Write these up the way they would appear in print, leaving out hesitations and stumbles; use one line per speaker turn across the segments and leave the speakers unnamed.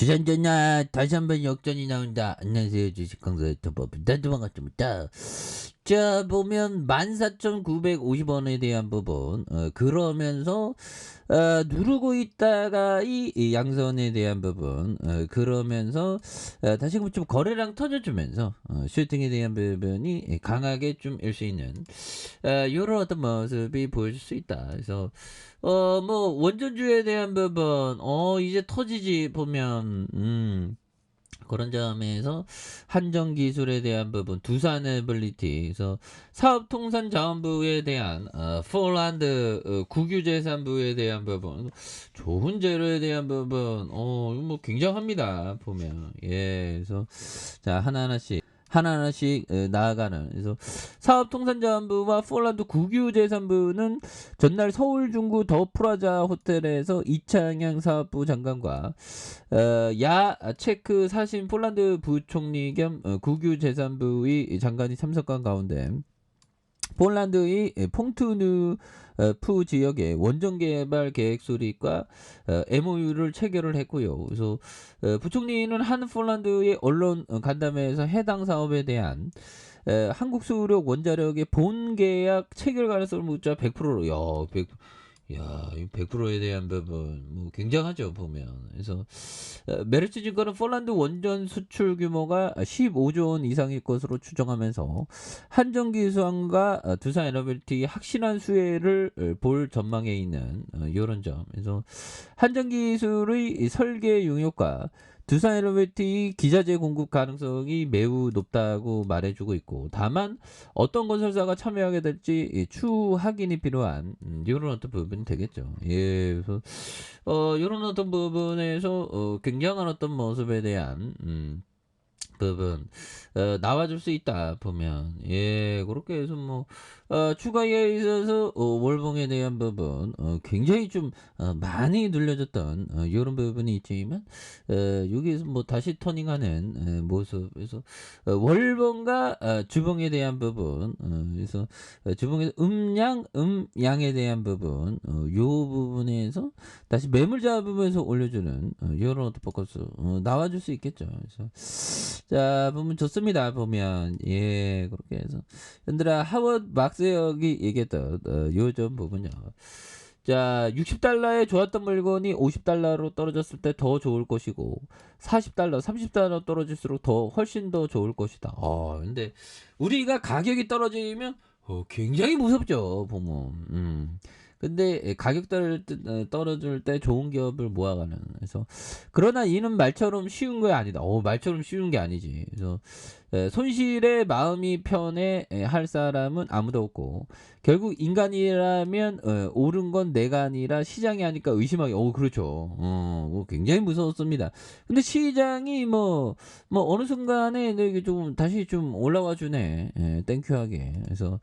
주전전야 다시 한번 역전이 나온다. 안녕하세요, 주식강사 유튜버 빈탄 반갑습니다. 자, 보면 14,950원에 대한 부분, 그러면서 누르고 있다가 이 양선에 대한 부분, 그러면서 다시금 좀 거래량 터져주면서 슈팅에 대한 부분이 강하게 좀 일 수 있는 이런 어떤 모습이 보여줄 수 있다. 그래서 뭐 원전주에 대한 부분 이제 터지지 보면 그런 점에서 한정 기술에 대한 부분, 두산 에빌리티, 그래서 사업통상자원부에 대한 폴란드 국유재산부에 대한 부분, 좋은 재료에 대한 부분, 이거 뭐 굉장합니다 보면. 예, 그래서 자 하나하나씩 나아가는. 그래서 사업통상자원부와 폴란드 국유재산부는 전날 서울 중구 더 프라자 호텔에서 이창양 사업부 장관과 야 체크 사신 폴란드 부총리 겸 국유재산부의 장관이 참석한 가운데 폴란드의 퐁투누프 지역의 원전 개발 계획 수립과 MOU를 체결을 했고요. 그래서 부총리는 한 폴란드의 언론 간담회에서 해당 사업에 대한 한국 수력 원자력의 본 계약 체결 가능성을 묻자 100%로 이 100%에 대한 부분 뭐 굉장하죠 보면. 그래서 메르츠 증권은 폴란드 원전 수출 규모가 15조 원 이상일 것으로 추정하면서 한전기술과 두산 에너빌티 확실한 수혜를 볼 전망에 있는 이런 점. 그래서 한전기술의 설계 용역과 두산 에너빌티 기자재 공급 가능성이 매우 높다고 말해주고 있고, 다만 어떤 건설사가 참여하게 될지 추후 확인이 필요한 이런 어떤 부분이 되겠죠. 예, 그래서 이런 어떤 부분에서 굉장한 어떤 모습에 대한 부분 나와줄 수 있다 보면. 예, 그렇게 해서 뭐 추가에 있어서 월봉에 대한 부분 굉장히 좀 많이 눌려졌던 이런 부분이 있지만 여기에서 뭐 다시 터닝하는 모습에서 월봉과 주봉에 대한 부분, 그래서 주봉에서 음양에 대한 부분, 요 부분에서 다시 매물 잡으면서 올려주는 이런 어떤 포커스 나와줄 수 있겠죠. 그래서 자, 보면 좋습니다. 보면 예, 그렇게 해서 얘들아, 하워드 막스역이 얘기했던 요점 부분요. 자, 60달러에 좋았던 물건이 50달러로 떨어졌을 때 더 좋을 것이고, 40달러, 30달러 떨어질수록 더 훨씬 더 좋을 것이다. 근데 우리가 가격이 떨어지면 굉장히 무섭죠, 보면. 근데 가격 떨어질 때 좋은 기업을 모아가는. 그래서 그러나 이는 말처럼 쉬운 거 아니다. 말처럼 쉬운 게 아니지. 그래서 손실에 마음이 편해 할 사람은 아무도 없고, 결국 인간이라면 옳은 건 내가 아니라 시장이 하니까 의심하기. 그렇죠. 굉장히 무서웠습니다. 근데 시장이 뭐 어느 순간에 이게 좀 다시 좀 올라와 주네. 땡큐하게. 그래서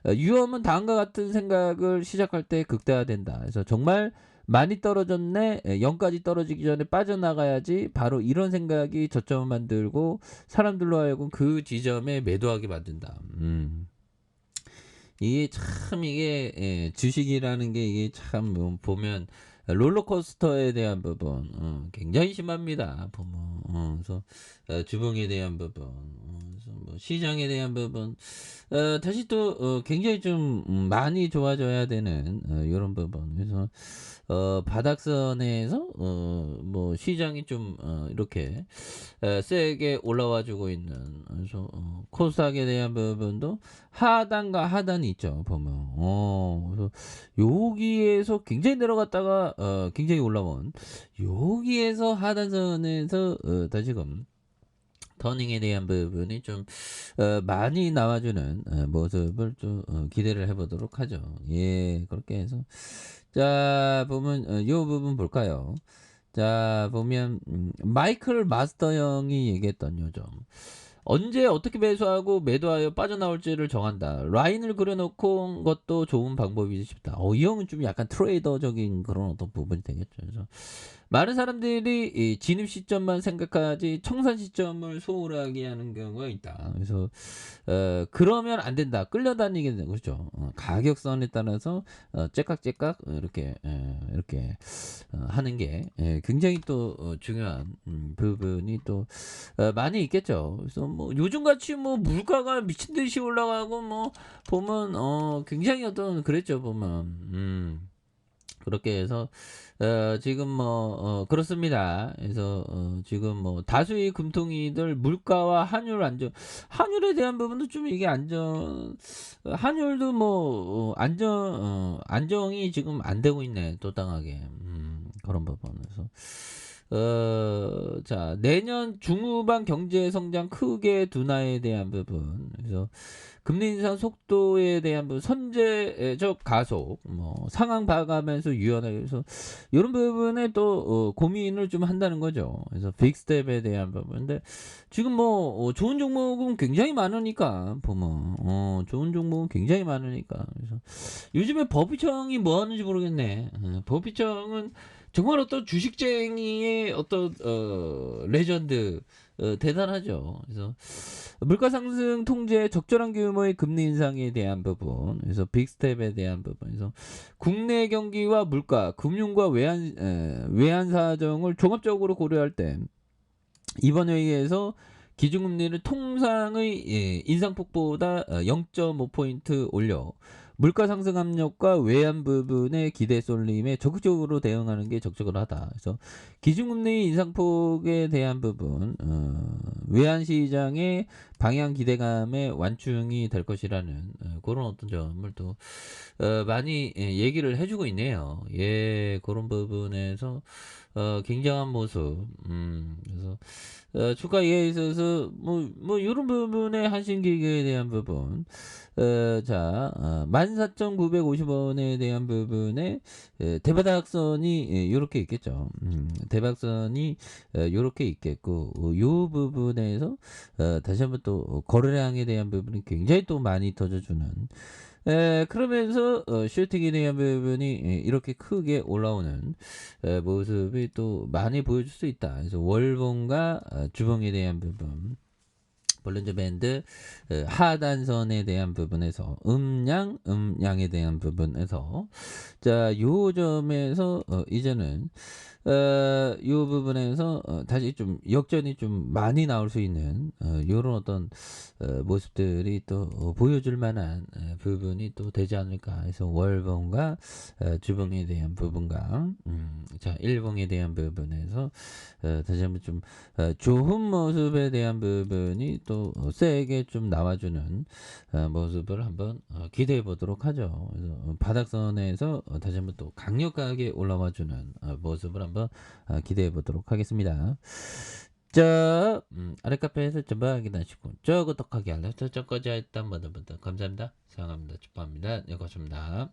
위험은 다음과 같은 생각을 시작할 때 극대화된다. 그래서 정말 많이 떨어졌네. 0까지 떨어지기 전에 빠져나가야지. 바로 이런 생각이 저점을 만들고 사람들로 하여금 그 지점에 매도하게 만든다. 이게 주식이라는 게 이게 참 보면 롤러코스터에 대한 부분 굉장히 심합니다. 보면 그래서 주봉에 대한 부분, 그래서 뭐 시장에 대한 부분 다시 또 굉장히 좀 많이 좋아져야 되는 이런 부분. 그래서 바닥선에서 뭐 시장이 좀 이렇게 세게 올라와주고 있는. 그래서 코스닥에 대한 부분도 하단과 하단이 있죠 보면. 그래서 여기에서 굉장히 내려갔다가 굉장히 올라온, 여기에서 하단선에서 다시금 터닝에 대한 부분이 좀 많이 나와주는 모습을 좀 기대를 해보도록 하죠. 예, 그렇게 해서 자, 보면 요 부분 볼까요? 자, 보면 마이클 마스터 형이 얘기했던 요점. 언제 어떻게 매수하고 매도하여 빠져나올지를 정한다. 라인을 그려놓고 것도 좋은 방법이지 싶다. 이 형은 좀 약간 트레이더적인 그런 어떤 부분이 되겠죠. 그래서 많은 사람들이 이 진입 시점만 생각하지 청산 시점을 소홀하게 하는 경우가 있다. 그래서 그러면 안 된다. 끌려다니게 되는 거죠. 가격선에 따라서 째깍째깍 이렇게 하는 게 굉장히 또 중요한 부분이 또 많이 있겠죠. 그래서 뭐 요즘같이 뭐 물가가 미친 듯이 올라가고 뭐 보면 굉장히 어떤 그랬죠 보면. 그렇게 해서 지금 뭐 그렇습니다. 그래서 지금 뭐 다수의 금통위들 물가와 환율 안정, 환율에 대한 부분도 좀 이게 환율도 뭐 안정이 지금 안 되고 있네 또땅하게. 그런 부분에서 자 내년 중후반 경제 성장 크게 둔화에 대한 부분. 그래서 금리 인상 속도에 대한 선제적 가속, 뭐 상황 봐가면서 유연하게 해서 이런 부분에 또 고민을 좀 한다는 거죠. 그래서 빅스텝에 대한 부분. 근데 지금 뭐 좋은 종목은 굉장히 많으니까 보면 좋은 종목은 굉장히 많으니까 그래서 요즘에 법이청이 뭐 하는지 모르겠네. 법이청은 정말 어떤 주식쟁이의 어떤 레전드 대단하죠. 그래서 물가 상승 통제 적절한 규모의 금리 인상에 대한 부분, 그래서 빅스텝에 대한 부분, 그래서 국내 경기와 물가, 금융과 외환 사정을 종합적으로 고려할 때 이번 회의에서 기준금리를 통상의 인상폭보다 0.5포인트 올려 물가 상승 압력과 외환 부분의 기대 쏠림에 적극적으로 대응하는 게 적절하다. 그래서 기준금리 인상폭에 대한 부분, 외환 시장의 방향 기대감의 완충이 될 것이라는 그런 어떤 점을 또 많이 얘기를 해주고 있네요. 예, 그런 부분에서 굉장한 모습. 그래서 주가에 있어서 뭐 이런 부분의 한신기계에 대한 부분, 14,950원에 대한 부분에 대바닥선이 요렇게 있겠죠. 대박선이 요렇게 있겠고, 요 부분에서 다시 한번 또 거래량에 대한 부분이 굉장히 또 많이 터져주는. 그러면서 슈팅에 대한 부분이 이렇게 크게 올라오는 모습이 또 많이 보여줄 수 있다. 그래서 월봉과 주봉에 대한 부분, 볼린저 밴드 하단선에 대한 부분에서 음양에 대한 부분에서 자, 요 점에서 이제는 요 부분에서 다시 좀 역전이 좀 많이 나올 수 있는 요런 어떤 모습들이 또 보여줄 만한 부분이 또 되지 않을까 해서 월봉과 주봉에 대한 부분과 자 일봉에 대한 부분에서 다시 한번 좀 좋은 모습에 대한 부분이 또 세게 좀 나와주는 모습을 한번 기대해 보도록 하죠. 그래서 바닥선에서 다시 한번 또 강력하게 올라와주는 모습을 한번 기대해 보도록 하겠습니다. 자, 아래 카페에서 전부 확인하시고 저 구독하기 알람 설정까지 했던 분들 감사합니다. 사랑합니다. 축복합니다. 네, 고맙습니다.